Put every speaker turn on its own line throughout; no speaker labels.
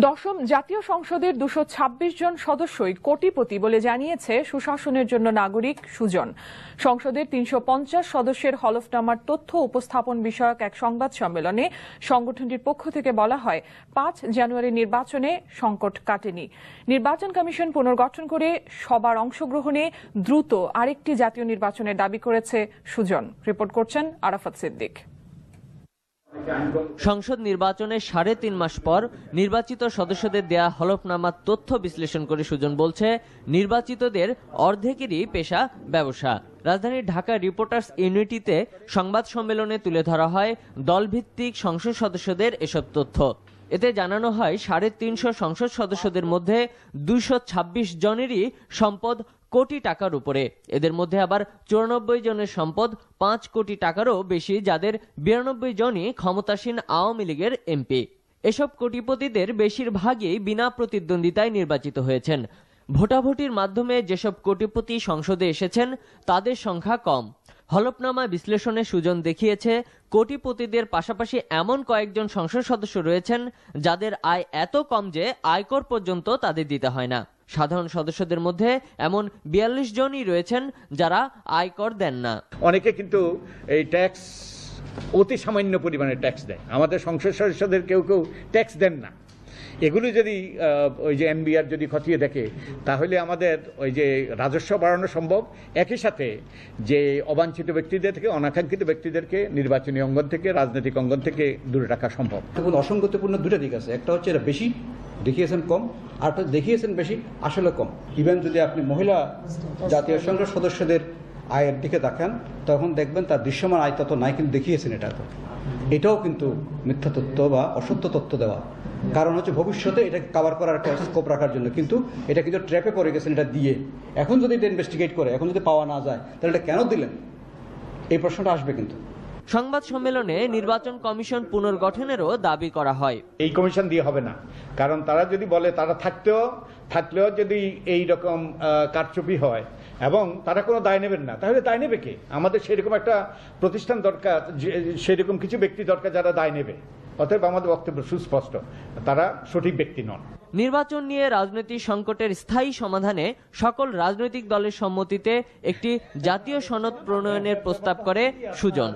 দশম জাতীয় সংসদের 226 জন সদস্যই কোটিপতি বলে জানিয়েছে সুশাসনের জন্য নাগরিক সুজন। সংসদের 350 সদস্যের হলফনামার তথ্য উপস্থাপন বিষয়ক এক সংবাদ সম্মেলনে সংগঠনটির পক্ষ থেকে বলা হয়, 5 জানুয়ারি নির্বাচনে সংকট কাটেনি। নির্বাচন কমিশন পুনর্গঠন করে সবার অংশগ্রহণে দ্রুত আরেকটি জাতীয় নির্বাচনের দাবি করেছে সুজন। রিপোর্ট করছেন আরাফাত সিদ্দিক।
সংসদ নির্বাচনের 3.5 মাস পর নির্বাচিত সদস্যদের দেয়া হলফনামার তথ্য বিশ্লেষণ করে সুজন বলছে, নির্বাচিতদের অর্ধেকেরই পেশা ব্যবসা। রাজধানীর ঢাকা রিপোর্টার্স ইউনিটিতে সংবাদ সম্মেলনে তুলে ধরা হয় দলভিত্তিক সংসদ সদস্যদের এসব তথ্য। এতে জানানো হয় 350 সংসদ সদস্যদের মধ্যে 226 জনেরই সম্পদ কোটি টাকার উপরে। এদের মধ্যে আবার 94 জনের সম্পদ 5 কোটি টাকারও বেশি, যাদের 92 জনই ক্ষমতাসীন আওয়ামী লীগের এমপি। এসব কোটিপতিদের বেশিরভাগই বিনা প্রতিদ্বন্দ্বিতায় নির্বাচিত হয়েছেন। ভোটাভুটির মাধ্যমে যেসব কোটিপতি সংসদে এসেছেন তাদের সংখ্যা কম। হলফনামা বিশ্লেষণে সুজন দেখিয়েছে, কোটিপতিদের পাশাপাশি এমন কয়েকজন সংসদ সদস্য রয়েছেন যাদের আয় এত কম যে আয়কর পর্যন্ত তাদের দিতে হয় না। সাধারণ সদস্যদের মধ্যে এমন 42 জনই রয়েছেন যারা আয়কর দেন না।
অনেকে কিন্তু এই ট্যাক্স অতি সামান্য পরিমাণে ট্যাক্স দেয়। আমাদের সংসদ সদস্যদের কেউ কেউ ট্যাক্স দেন না। এগুলো যদি ওই যে এনবিআর যদি খতিয়ে দেখে, তাহলে আমাদের ওই যে রাজস্ব বাড়ানো সম্ভব, একই সাথে যে অবাঞ্ছিত ব্যক্তিদের থেকে অনাকাঙ্ক্ষিত ব্যক্তিদেরকে নির্বাচনী অঙ্গন থেকে রাজনৈতিক অঙ্গন থেকে দূরে রাখা সম্ভব।
অসঙ্গতিপূর্ণ দুটো দিক আছে, একটা হচ্ছে এটা বেশি দেখিয়েছেন কম, আর দেখিয়েছেন বেশি আসলে কম। ইভেন যদি আপনি মহিলা জাতীয় সংসদ সদস্যদের আয়ের দিকে তাকান, তখন দেখবেন তার দৃশ্যমান আয় তত নাই, কিন্তু দেখিয়েছেন এটাও কিন্তু মিথ্যা তথ্য বা অসত্য তথ্য দেওয়া। কারণ হচ্ছে ভবিষ্যতে এটা কভার করার একটা স্কোপ রাখার জন্য, কিন্তু এটা কিন্তু ট্র্যাপে পড়ে গেছেন এটা দিয়ে। এখন যদি এটা ইনভেস্টিগেট করে, এখন যদি পাওয়া না যায়, তাহলে এটা কেন দিলেন, এই প্রশ্নটা আসবে। কিন্তু
সংবাদ সম্মেলনে নির্বাচন কমিশন পুনর্গঠনেরও দাবি করা হয়।
এই কমিশন দিয়ে হবে না, কারণ তারা যদি বলে তারা থাকলেও যদি এই রকম কারচুপি হয় এবং তারা কোনো দায় নেবেন না, তাহলে দায় নেবে কে? আমাদের সেরকম একটা প্রতিষ্ঠান দরকার, সেরকম কিছু ব্যক্তি দরকার যারা দায় নেবে। অতএব আমাদের বক্তব্য সুস্পষ্ট, তারা সঠিক ব্যক্তি নন।
নির্বাচন নিয়ে রাজনৈতিক সংকটের স্থায়ী সমাধানে সকল রাজনৈতিক দলের সম্মতিতে একটি জাতীয় সনদ প্রণয়নের প্রস্তাব করে সুজন।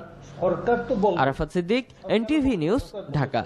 Arafat Siddique, NTV news, Dhaka.